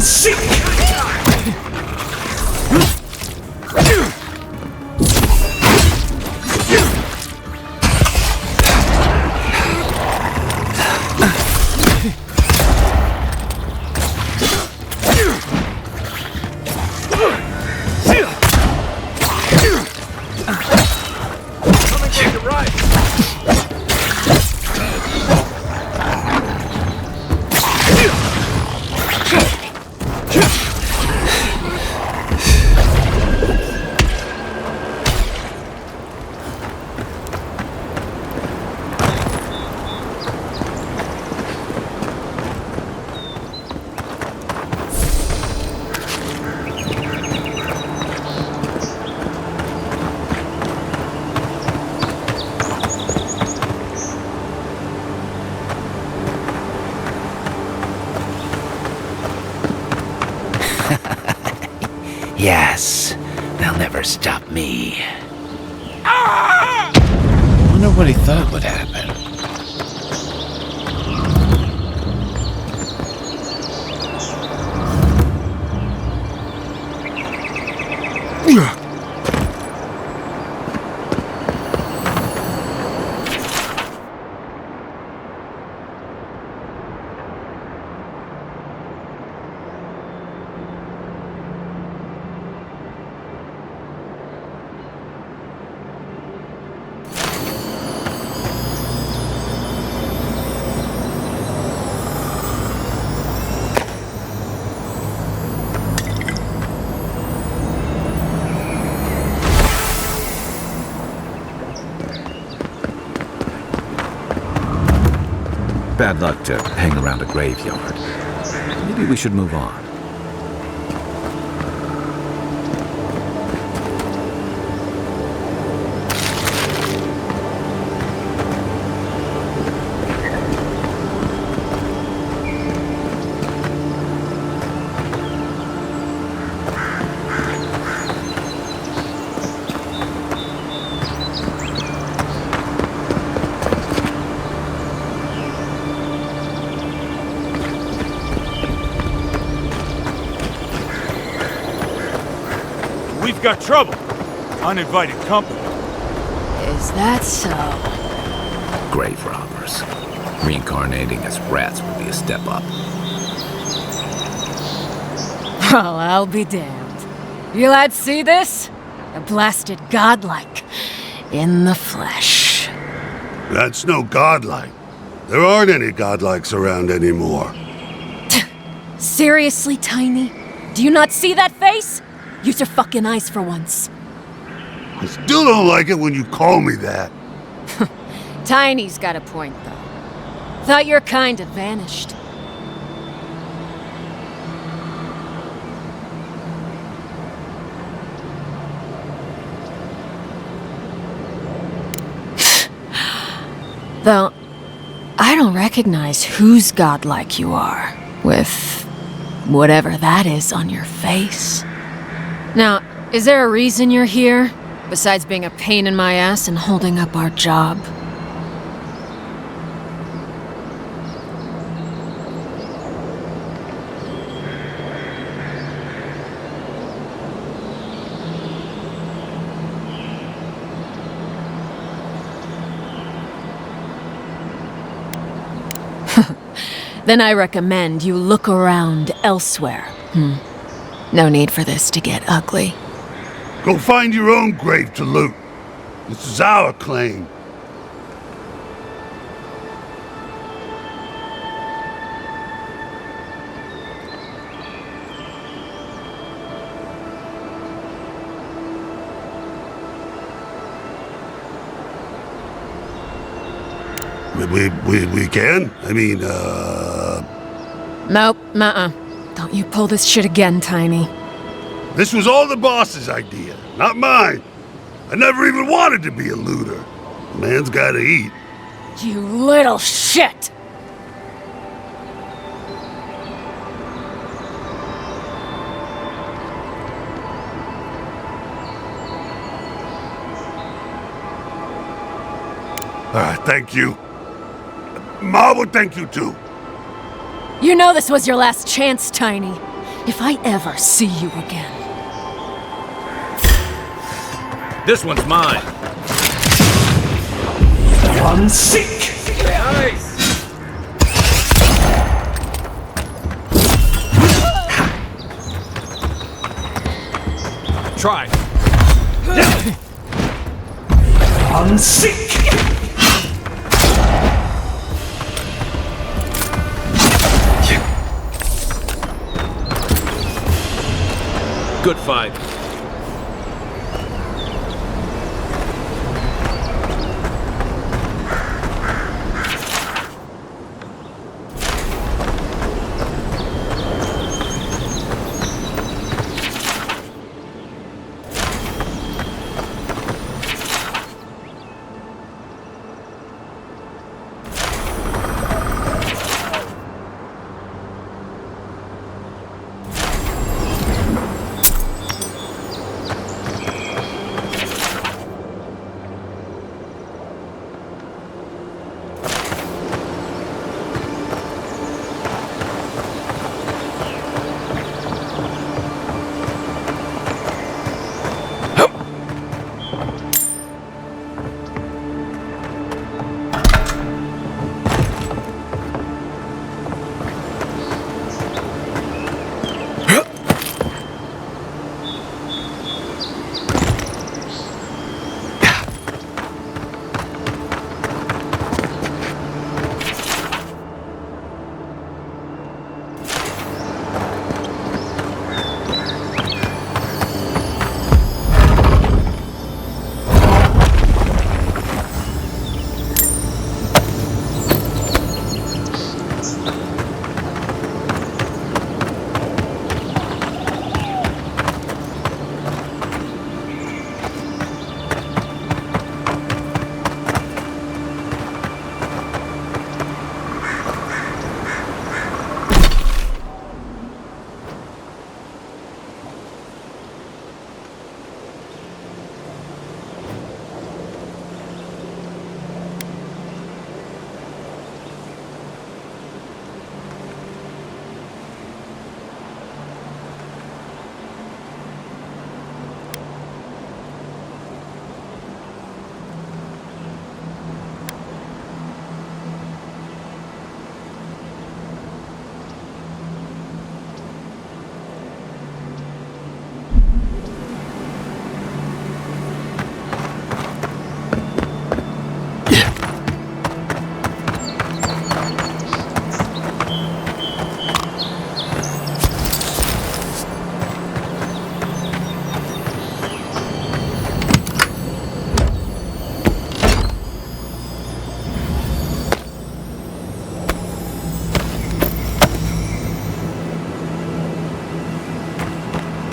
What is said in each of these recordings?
sick! Yes, they'll never stop me. Wonder what he thought would happen. Bad luck to hang around a graveyard. Maybe we should move on. We've got trouble. Uninvited company. Is that so? Grave robbers. Reincarnating as rats would be a step up. Well, I'll be damned. You lads see this? A blasted godlike. In the flesh. That's no godlike. There aren't any godlikes around anymore. Seriously, Tiny? Do you not see that face? Use your fucking eyes for once. I still don't like it when you call me that. Tiny's got a point, though. Thought your kind had vanished. Though, I don't recognize whose godlike you are, with whatever that is on your face. Now, is there a reason you're here, besides being a pain in my ass and holding up our job? Then I recommend you look around elsewhere. No need for this to get ugly. Go find your own grave to loot. This is our claim. We can? I mean, Nope, Don't you pull this shit again, Tiny. This was all the boss's idea, not mine. I never even wanted to be a looter. Man's gotta eat. You little shit! Thank you. Ma would thank you too. You know this was your last chance, Tiny. if I ever see you again. This one's mine. One seek. Nice. Try. One seek. Good fight.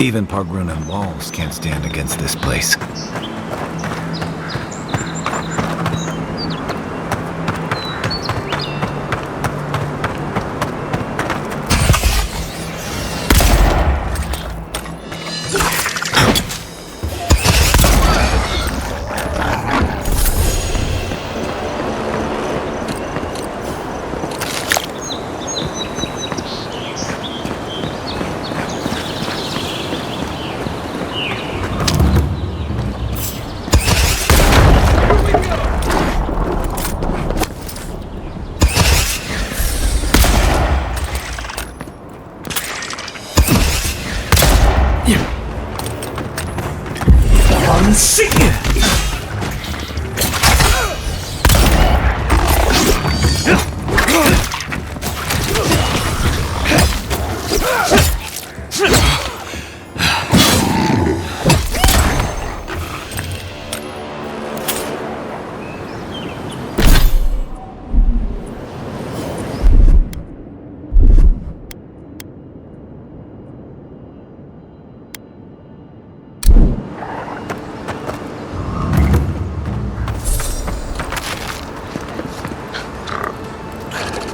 Even Pargrunan walls can't stand against this place.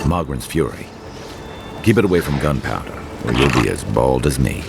Mogren's fury. Keep it away from gunpowder, or you'll be as bald as me.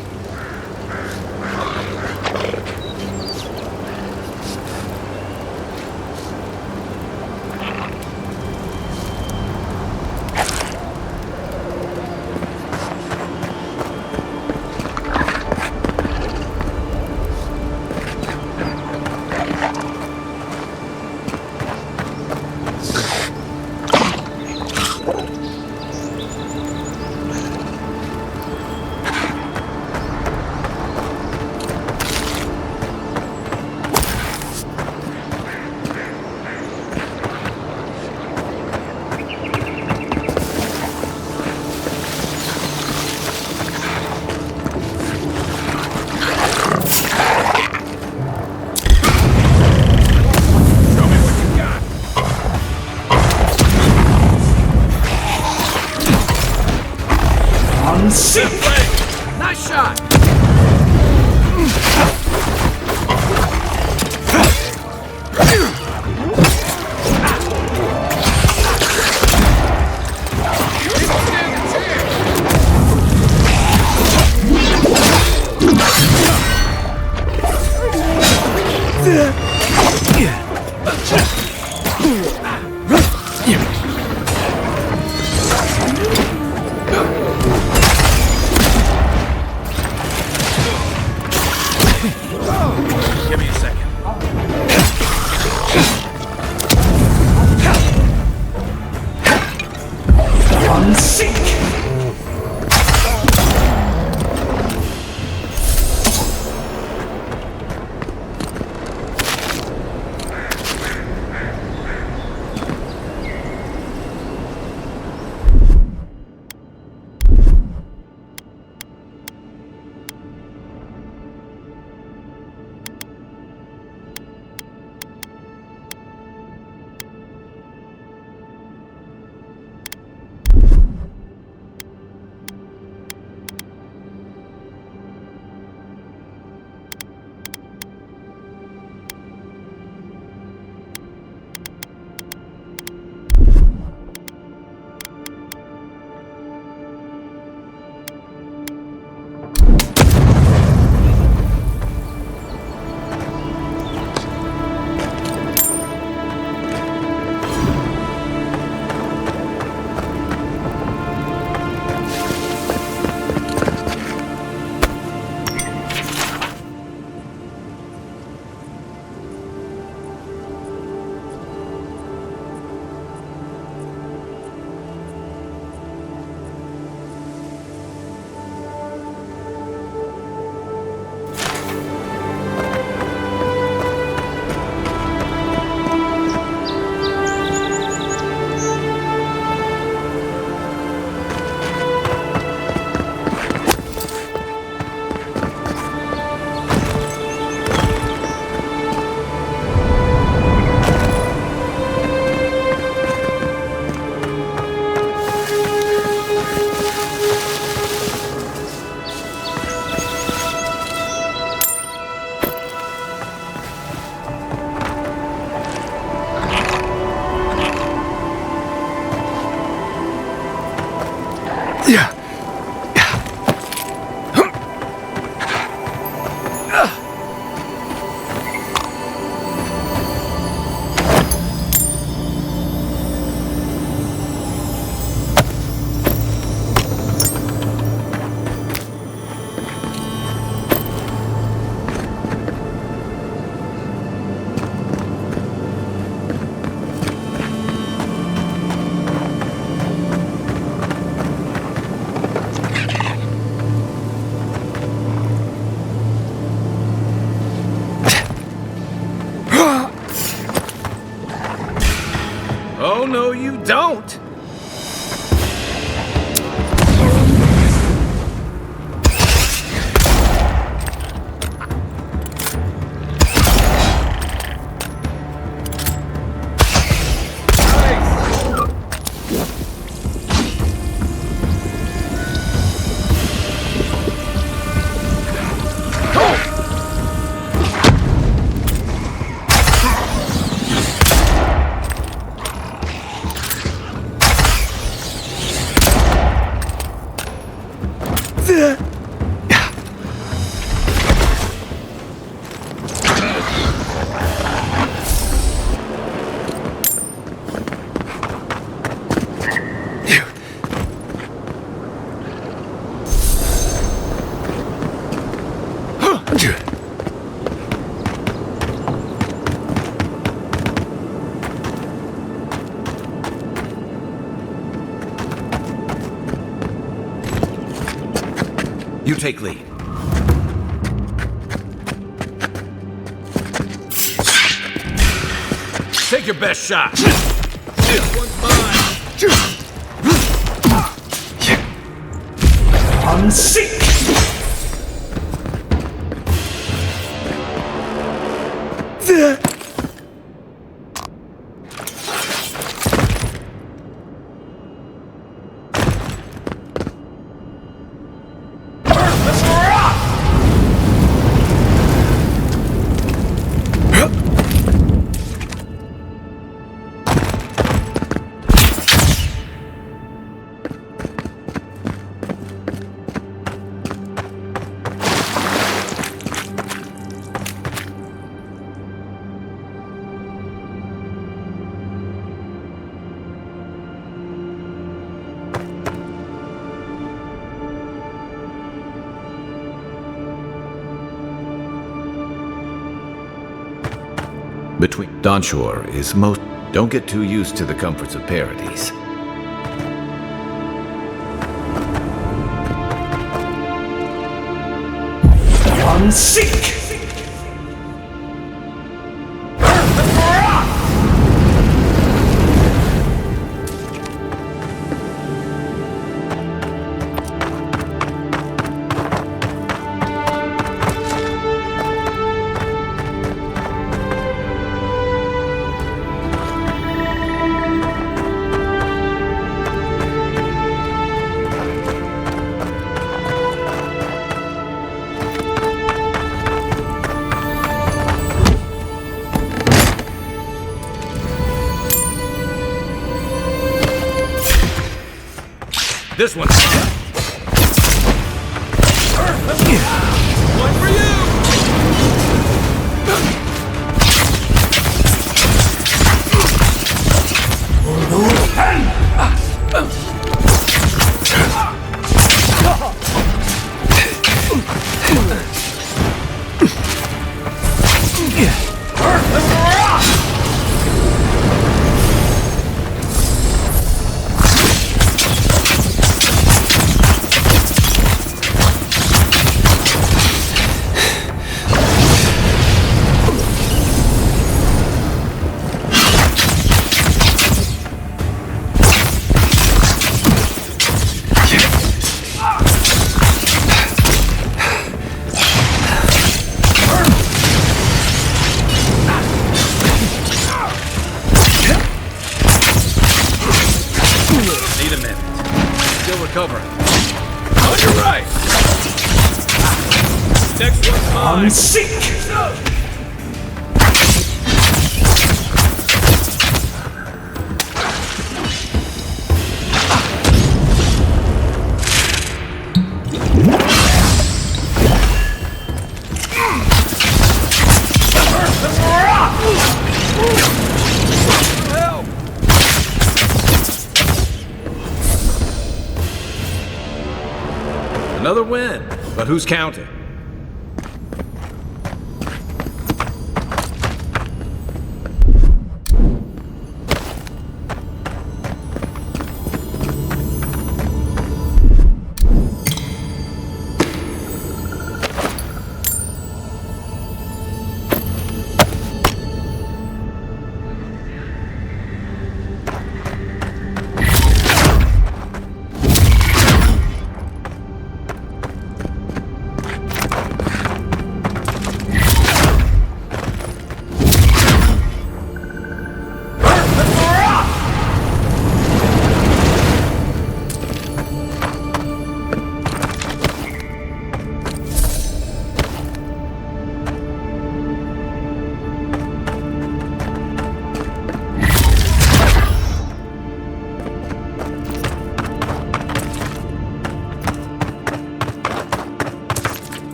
Give me a second. Unseek! Oh, no, you don't! You take lead. Take your best shot! This one's mine! Unseek! between Donshore is most. Don't get too used to the comforts of paradise. One sink. This one's mine. One for you! Recovering. On your right. Next one's mine. Sink. Another win, but who's counting?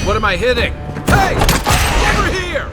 What am I hitting? Hey! Over here!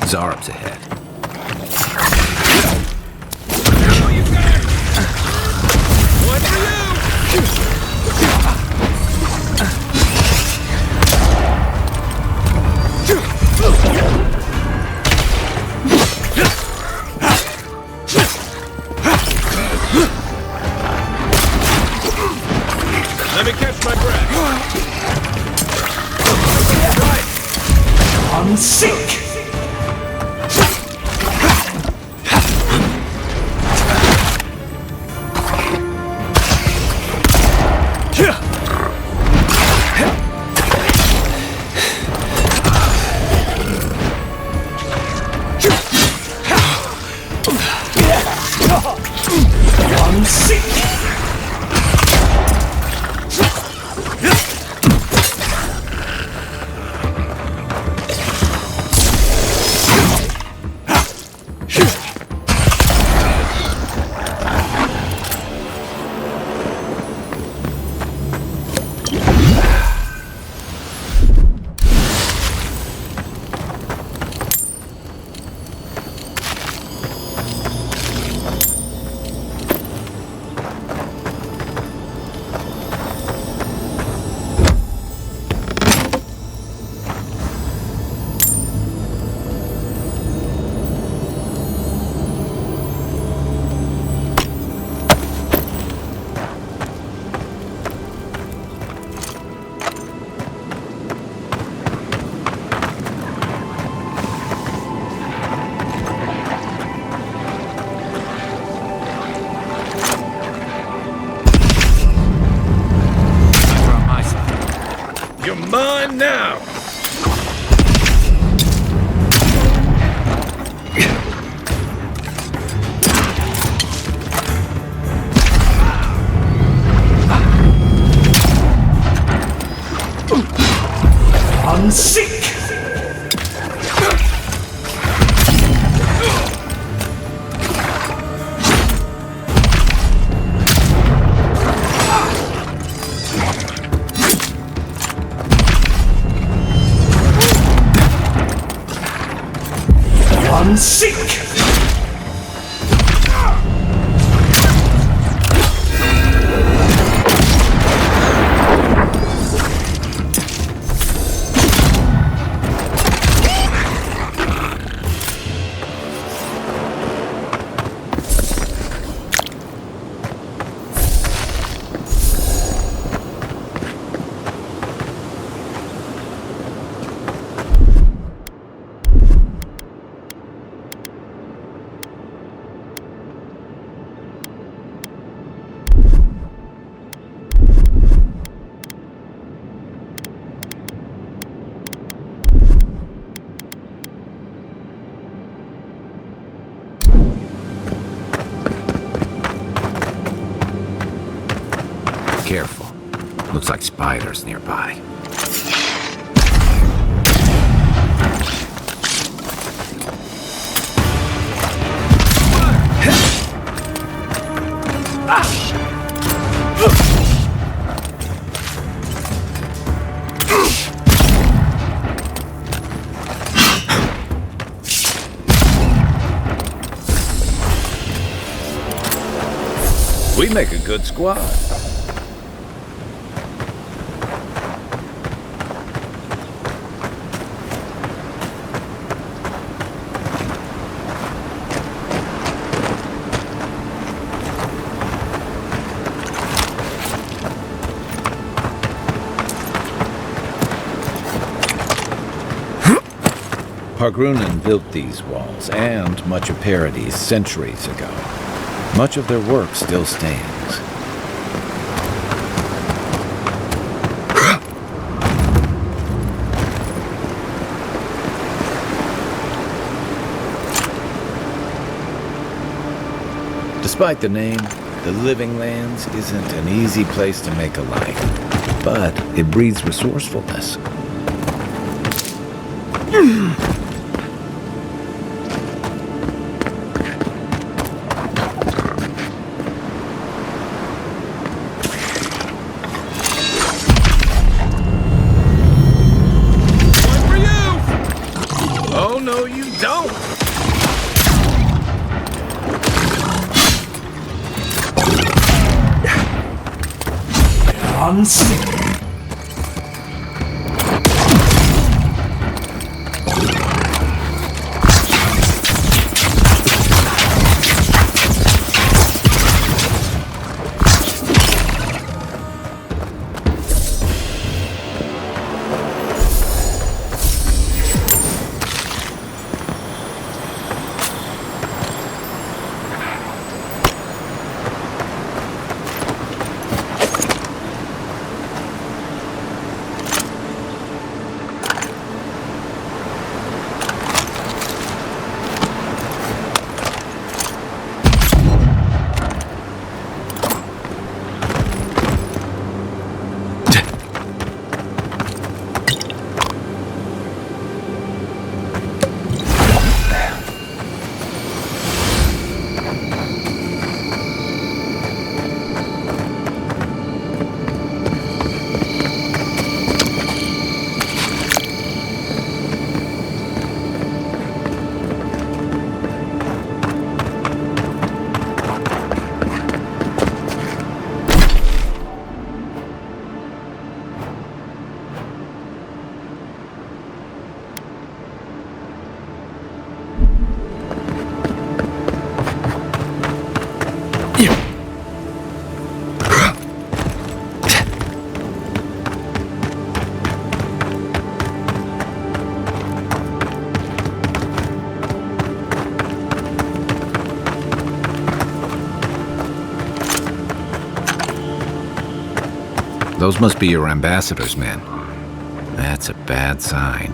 Zarab's ahead. One for you! Let me catch my breath. On sync. On sync. You're mine now! On sync. On sync. Careful. Looks like spiders nearby. We make a good squad. Pargrunen built these walls and much of Paradis centuries ago. Much of their work still stands. Despite the name, the Living Lands isn't an easy place to make a life, but it breeds resourcefulness. One for you! Oh, no, you don't! Unseen. Those must be your ambassadors, men. That's a bad sign.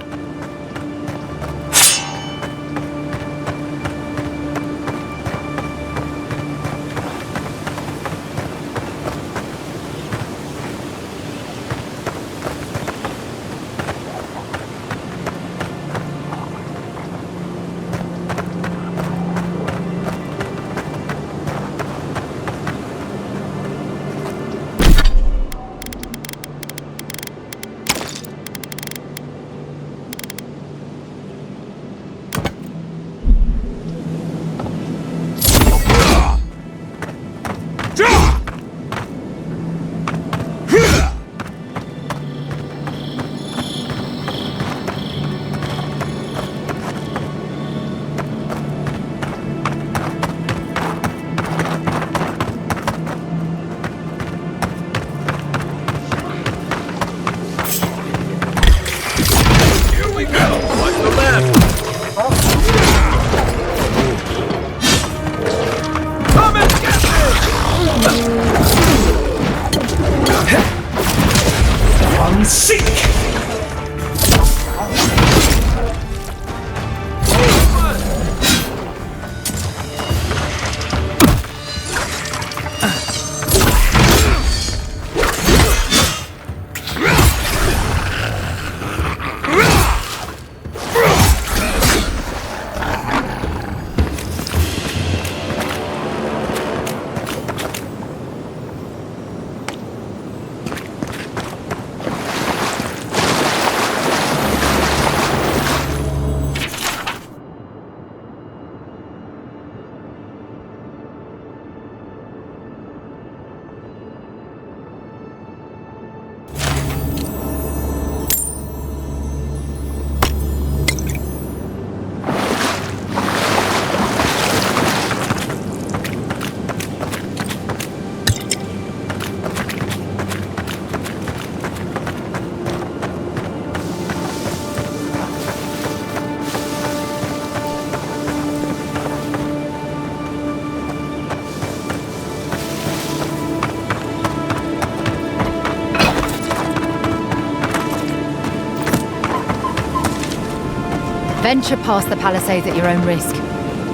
Venture past the palisades at your own risk.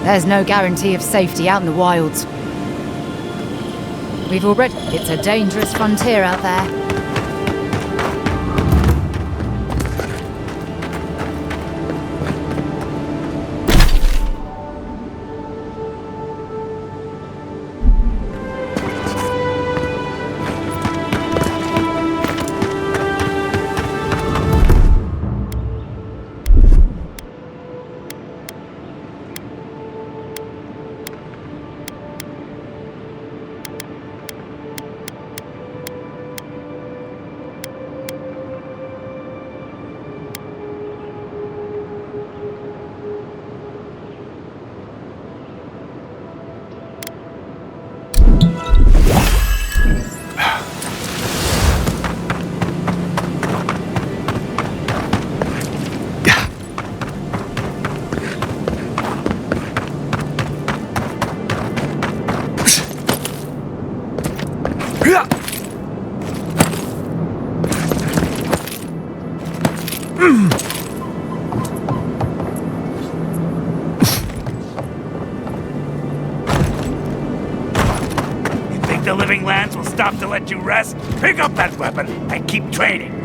There's no guarantee of safety out in the wilds. We've already... It's a dangerous frontier out there. The living lands will stop to let you rest? Pick up that weapon and keep training.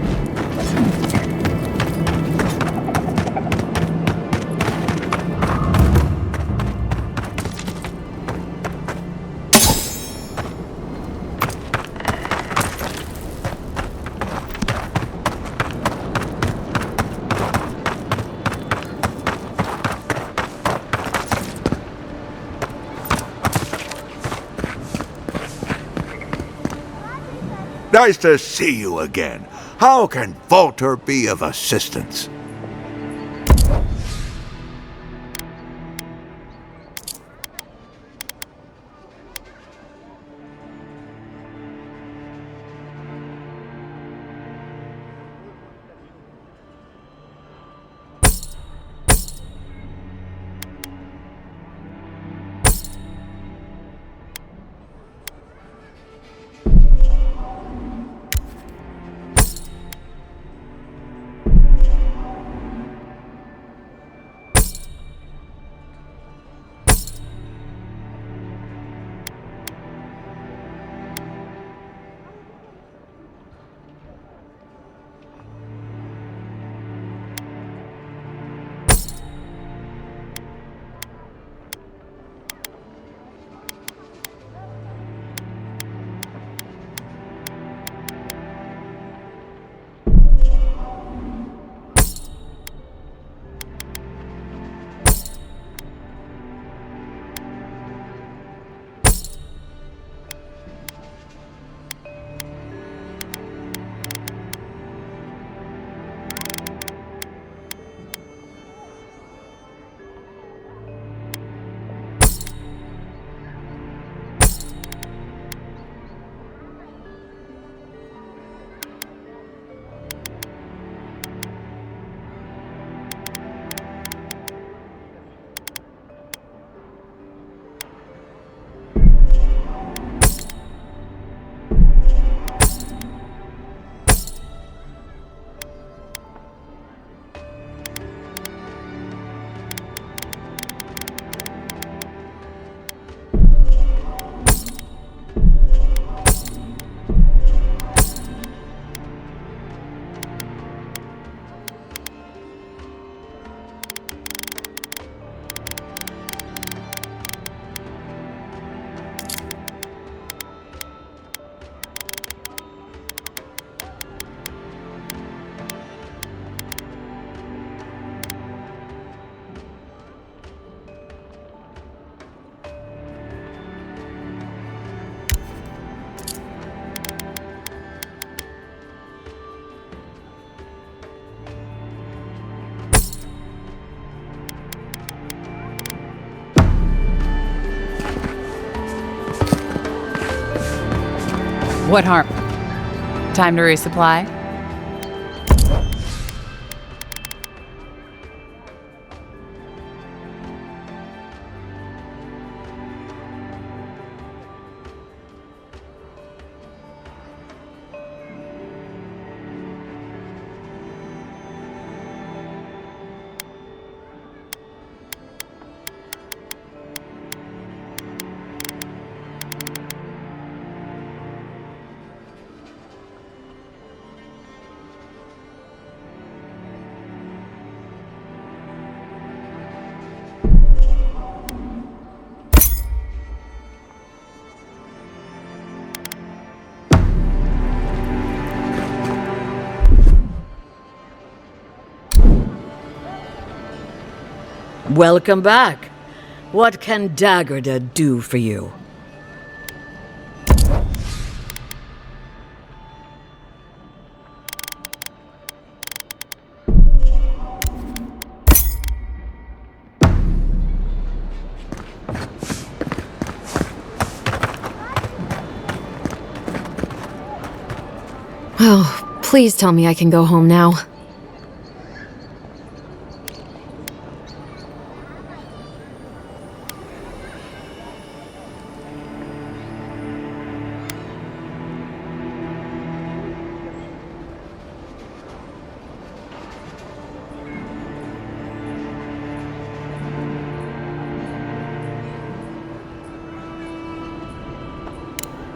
Nice to see you again. How can Falter be of assistance? What harm? Time to resupply? Welcome back. What can Daggerda do for you? Oh, please tell me I can go home now.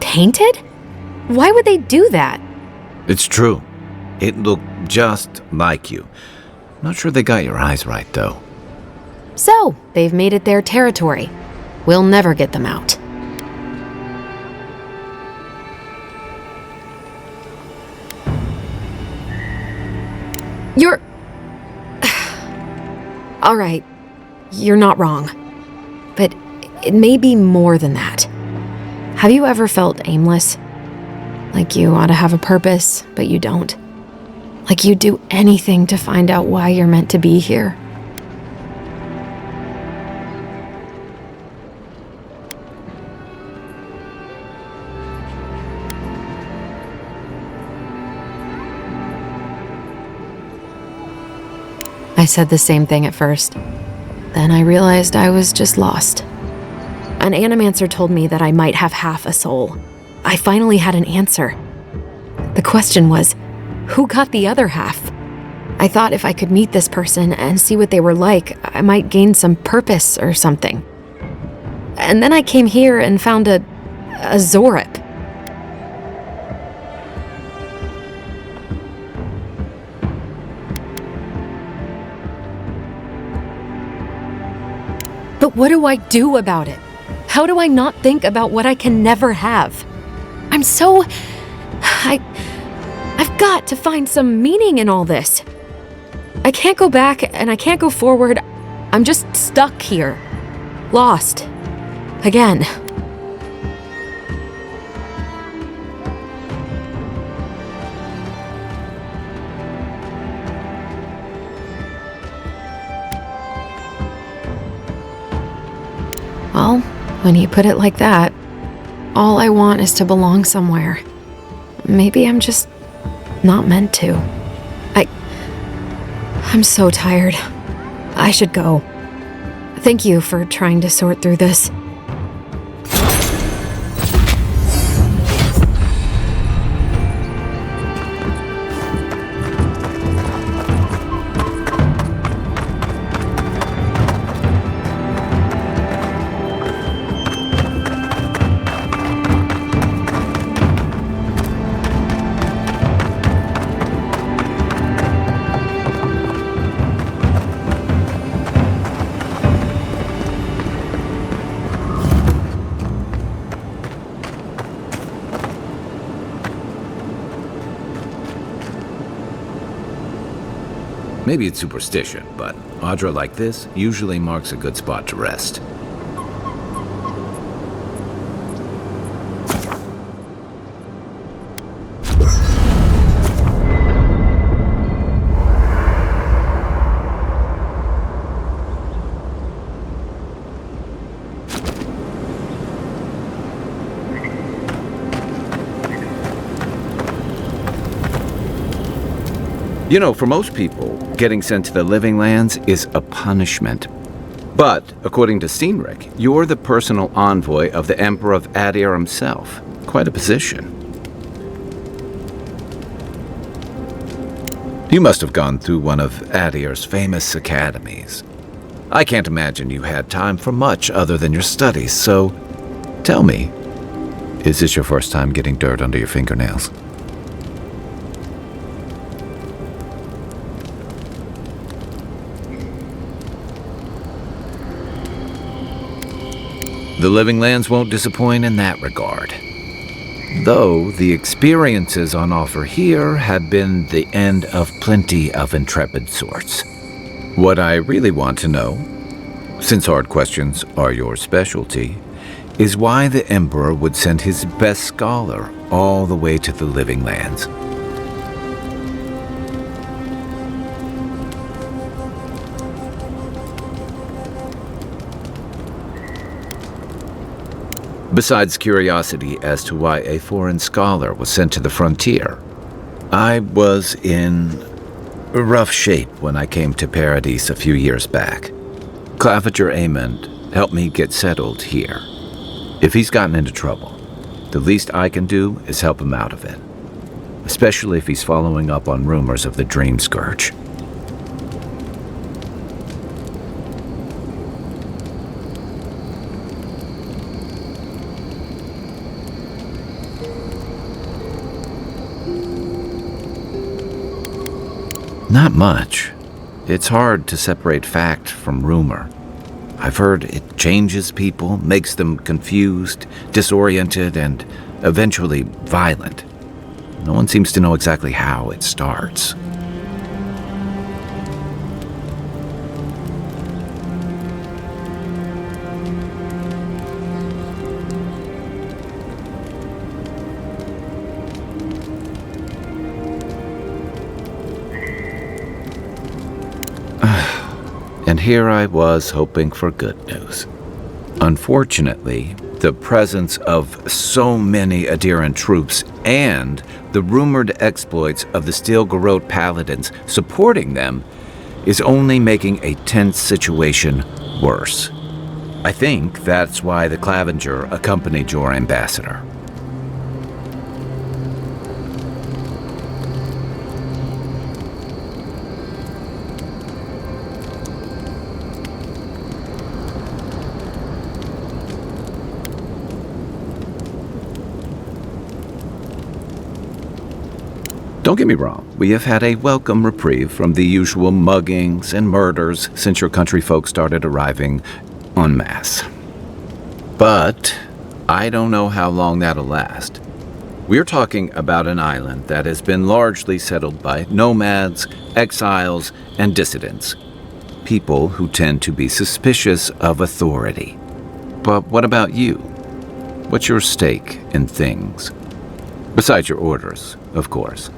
Painted? Why would they do that? It's true. It looked just like you. Not sure they got your eyes right, though. So, they've made it their territory. We'll never get them out. You're... All right, you're not wrong. But it may be more than that. Have you ever felt aimless? Like you ought to have a purpose, but you don't? Like you'd do anything to find out why you're meant to be here? I said the same thing at first. Then I realized I was just lost. An animancer told me that I might have half a soul. I finally had an answer. The question was, who got the other half? I thought if I could meet this person and see what they were like, I might gain some purpose or something. And then I came here and found a Zorip. But what do I do about it? How do I not think about what I can never have? I'm so... I've got to find some meaning in all this. I can't go back and I can't go forward. I'm just stuck here. Lost. Again. Well, when you put it like that, all I want is to belong somewhere. Maybe I'm just not meant to. I'm so tired. I should go. Thank you for trying to sort through this. Maybe it's superstition, but Audra like this usually marks a good spot to rest. You know, for most people, getting sent to the Living Lands is a punishment. But, according to Steenrick, you're the personal envoy of the Emperor of Adir himself. Quite a position. You must have gone through one of Adir's famous academies. I can't imagine you had time for much other than your studies, so tell me, is this your first time getting dirt under your fingernails? The Living Lands won't disappoint in that regard. Though the experiences on offer here have been the end of plenty of intrepid sorts. What I really want to know since hard questions are your specialty, is why the Emperor would send his best scholar all the way to the Living Lands. Besides curiosity as to why a foreign scholar was sent to the frontier, I was in rough shape when I came to Paradise a few years back. Claviger Amond helped me get settled here. If he's gotten into trouble, the least I can do is help him out of it, especially if he's following up on rumors of the Dream Scourge. Not much. It's hard to separate fact from rumor. I've heard it changes people, makes them confused, disoriented, and eventually violent. No one seems to know exactly how it starts. And here I was hoping for good news. Unfortunately, the presence of so many adherent troops and the rumored exploits of the Steel Garrote Paladins supporting them is only making a tense situation worse. I think that's why the Claviger accompanied your ambassador. Don't get me wrong, we have had a welcome reprieve from the usual muggings and murders since your country folk started arriving en masse. But I don't know how long that'll last. We're talking about an island that has been largely settled by nomads, exiles, and dissidents. People who tend to be suspicious of authority. But what about you? What's your stake in things? Besides your orders, of course.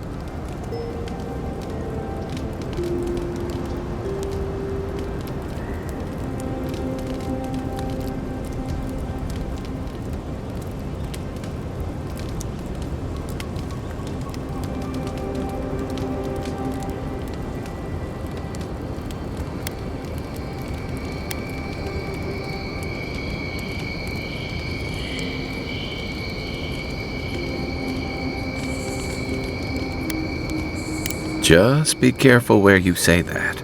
Just be careful where you say that.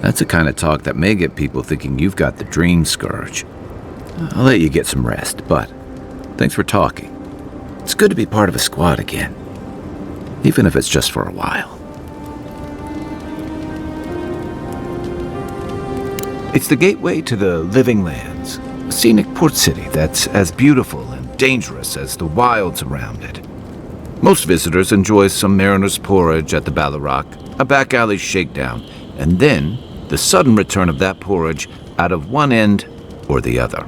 That's the kind of talk that may get people thinking you've got the Dream Scourge. I'll let you get some rest, but thanks for talking. It's good to be part of a squad again, even if it's just for a while. It's the gateway to the Living Lands, a scenic port city that's as beautiful and dangerous as the wilds around it. Most visitors enjoy some mariner's porridge at the Ballarock, a back alley shakedown, and then the sudden return of that porridge out of one end or the other.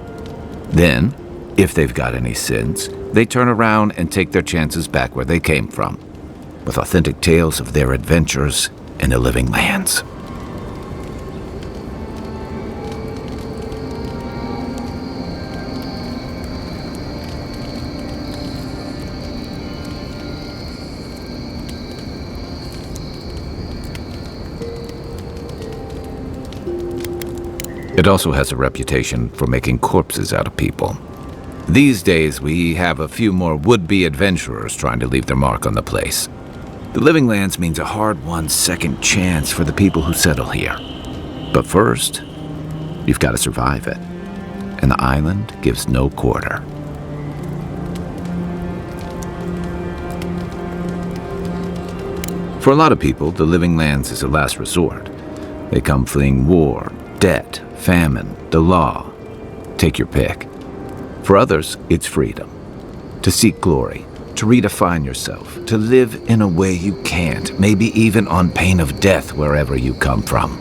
Then, if they've got any sense, they turn around and take their chances back where they came from, with authentic tales of their adventures in the Living Lands. It also has a reputation for making corpses out of people. These days, we have a few more would-be adventurers trying to leave their mark on the place. The Living Lands means a hard-won second chance for the people who settle here. But first, you've got to survive it. And the island gives no quarter. For a lot of people, the Living Lands is a last resort. They come fleeing war, debt, famine, the law. Take your pick. For others, it's freedom. To seek glory, to redefine yourself, to live in a way you can't, maybe even on pain of death wherever you come from.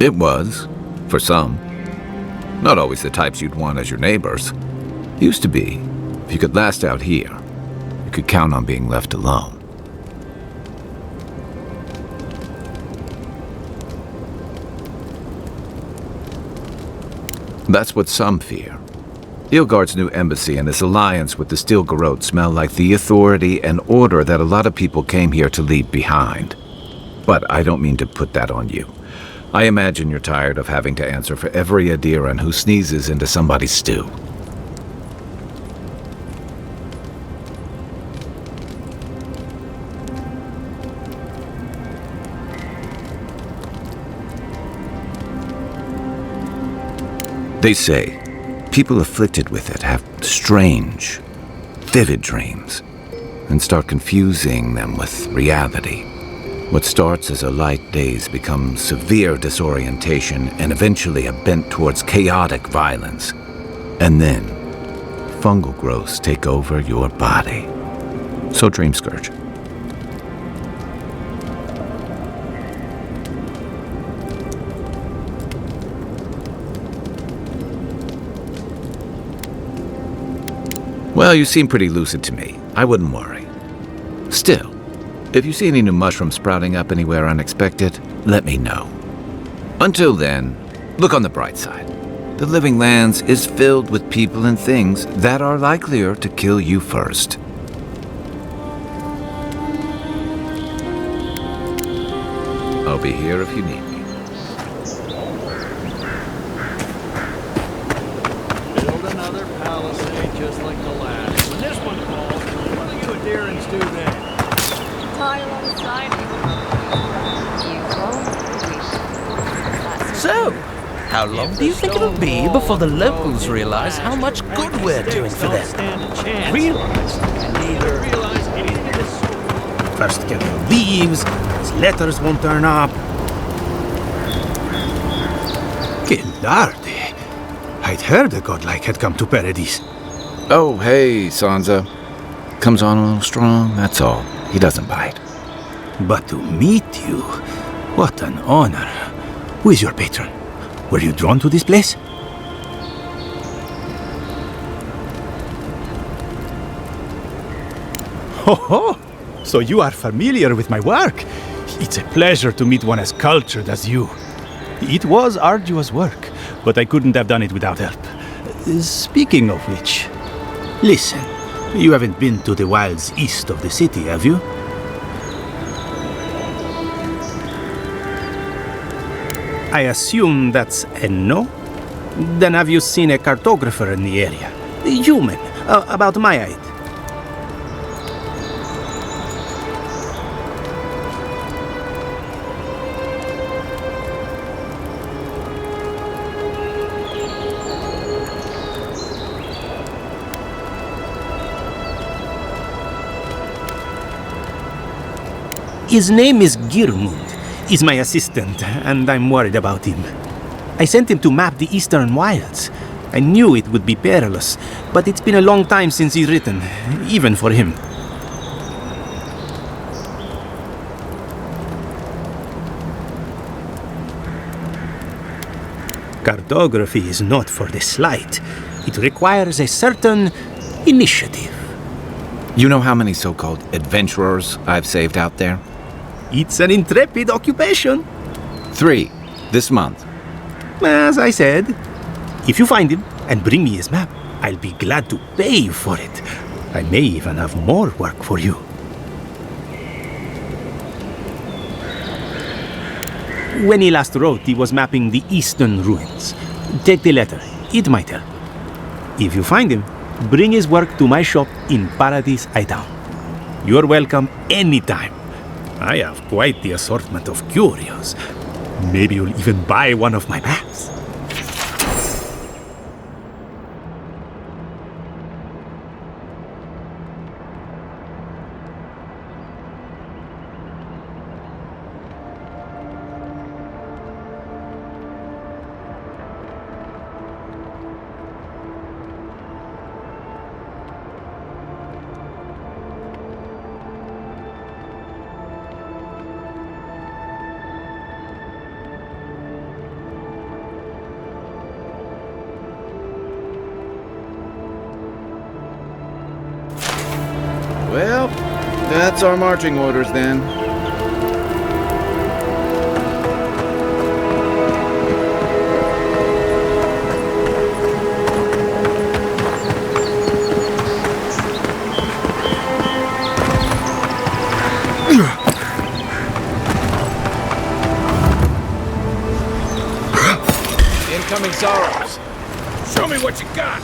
It was, for some. Not always the types you'd want as your neighbors. Used to be. If you could last out here, you could count on being left alone. That's what some fear. Ilgard's new embassy and his alliance with the Stilgarrote smell like the authority and order that a lot of people came here to leave behind. But I don't mean to put that on you. I imagine you're tired of having to answer for every Adiran who sneezes into somebody's stew. They say people afflicted with it have strange, vivid dreams and start confusing them with reality. What starts as a light daze becomes severe disorientation and eventually a bent towards chaotic violence. And then, fungal growths take over your body. So Dream Scourge. Well, you seem pretty lucid to me. I wouldn't worry. Still, if you see any new mushrooms sprouting up anywhere unexpected, let me know. Until then, look on the bright side. The Living Lands is filled with people and things that are likelier to kill you first. I'll be here if you need me. Build another palisade just like the last. When this one falls, what do you adherents do then? Tie alongside you. So, how long do you think it'll be before the locals realize how much good we're doing for them? Realize? Neither. First General leaves, his letters won't turn up. Che larde! I'd heard a godlike had come to Paradise. Oh, hey, Sansa. Comes on a little strong, that's all. He doesn't bite. But to meet you, what an honor. Who is your patron? Were you drawn to this place? Ho ho! So you are familiar with my work? It's a pleasure to meet one as cultured as you. It was arduous work, but I couldn't have done it without help. Speaking of which, listen, you haven't been to the wilds east of the city, have you? I assume that's a no? Then have you seen a cartographer in the area? A human, about my height. His name is Girmund. He's my assistant, and I'm worried about him. I sent him to map the eastern wilds. I knew it would be perilous, but it's been a long time since he's written, even for him. Cartography is not for the slight. It requires a certain initiative. You know how many so-called adventurers I've saved out there? It's an intrepid occupation. 3, this month. As I said, if you find him and bring me his map, I'll be glad to pay you for it. I may even have more work for you. When he last wrote, he was mapping the eastern ruins. Take the letter. It might help. If you find him, bring his work to my shop in Paradise Town. You're welcome anytime. I have quite the assortment of curios. Maybe you'll even buy one of my maps. That's our marching orders then. Incoming sorrows. Show me what you got.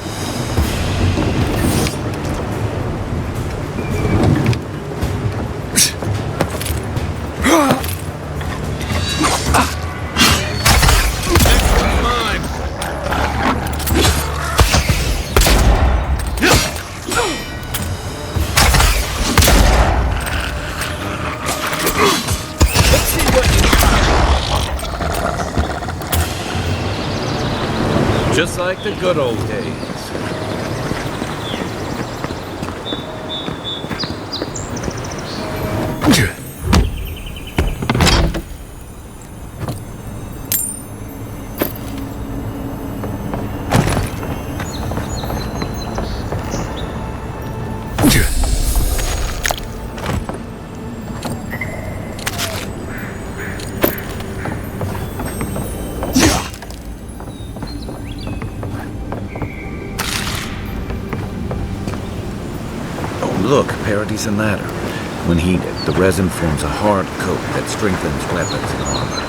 Just like the good old days. Look, Parady's and ladder. When heated, the resin forms a hard coat that strengthens weapons and armor.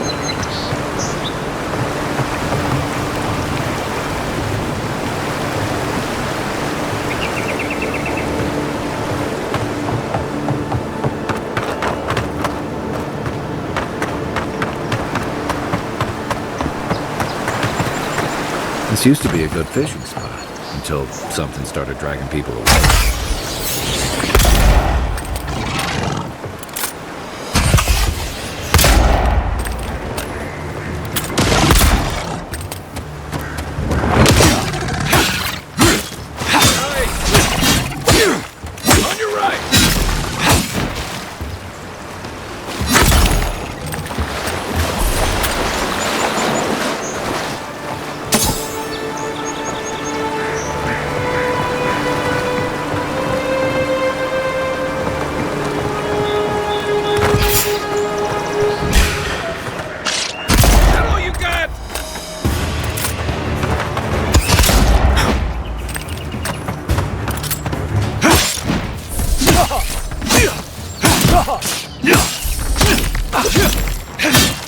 This used to be a good fishing spot, until something started dragging people away.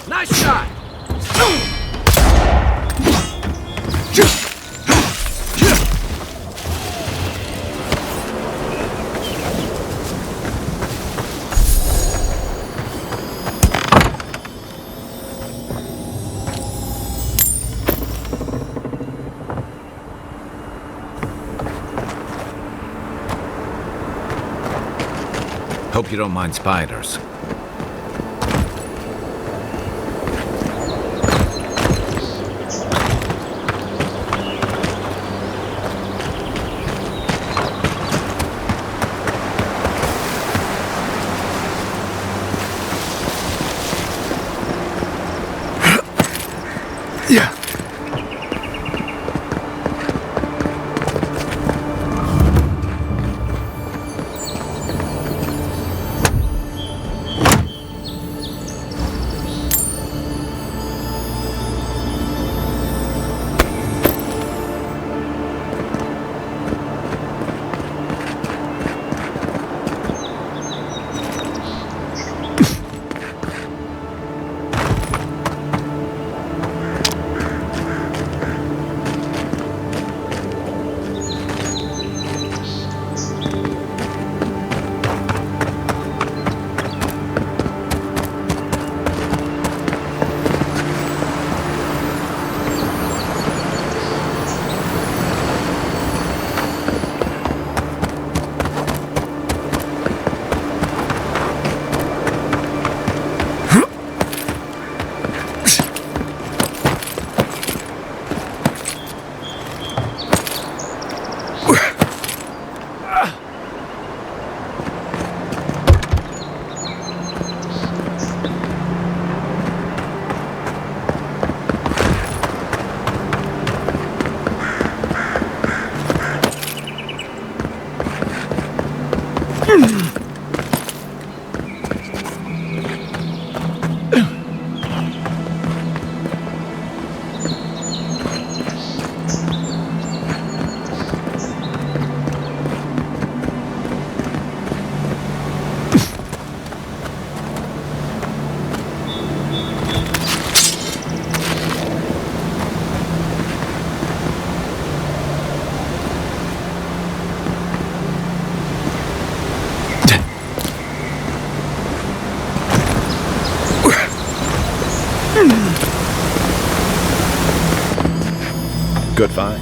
Nice shot. Hope you don't mind spiders. Yeah. Good find.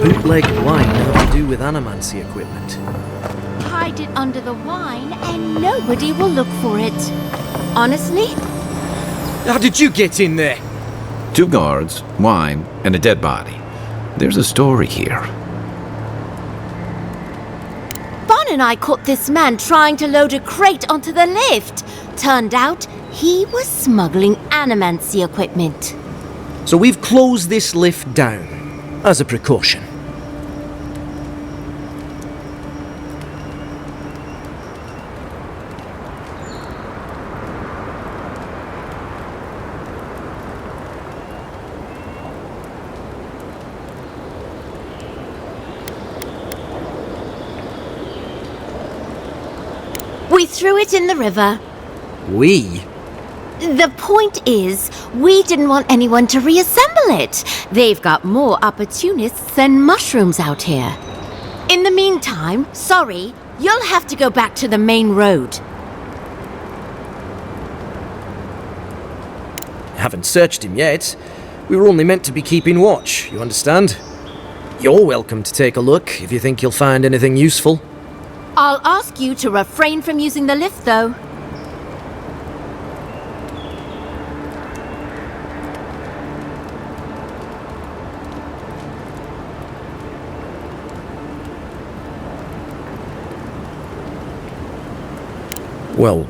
Bootleg wine have to do with animancy equipment? Hide it under the wine and nobody will look for it. Honestly? How did you get in there? 2 guards, wine, and a dead body. There's a story here. Bon and I caught this man trying to load a crate onto the lift. Turned out he was smuggling animancy equipment. So we've closed this lift down, as a precaution. We threw it in the river. We? The point is, we didn't want anyone to reassemble it. They've got more opportunists than mushrooms out here. In the meantime, sorry, you'll have to go back to the main road. Haven't searched him yet. We were only meant to be keeping watch, you understand? You're welcome to take a look if you think you'll find anything useful. I'll ask you to refrain from using the lift, though. Well,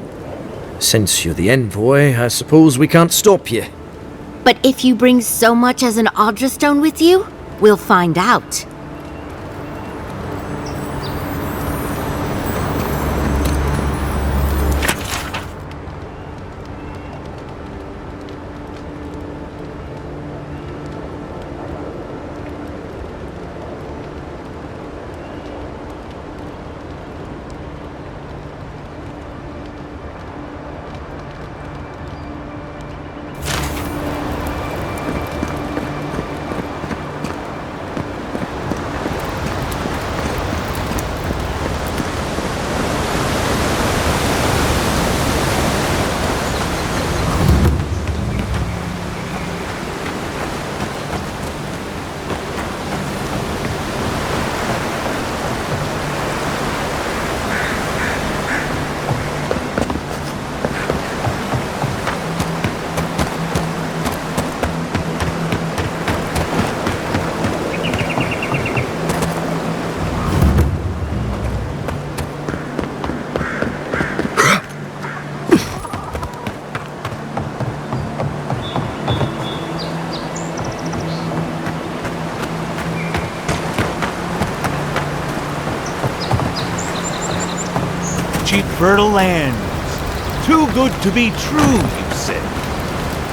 since you're the envoy, I suppose we can't stop you. But if you bring so much as an Audra stone with you, we'll find out. fertile land. Too good to be true, you said.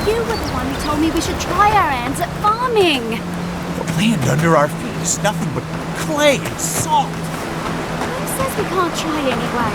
You were the one who told me we should try our hands at farming. The land under our feet is nothing but clay and salt. Who says we can't try anyway?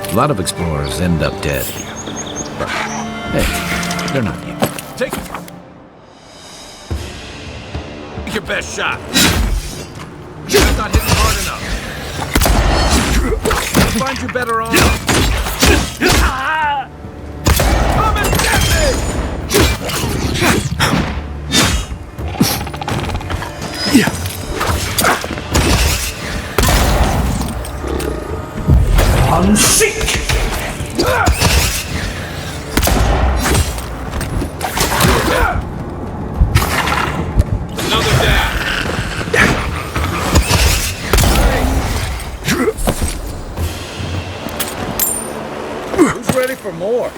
A lot of explorers end up dead here. But, hey, they're not you. Take your best shot. I'm not hitting hard enough. I'll find you better on. Come and get me! I'm sick! Another down. Who's ready for more?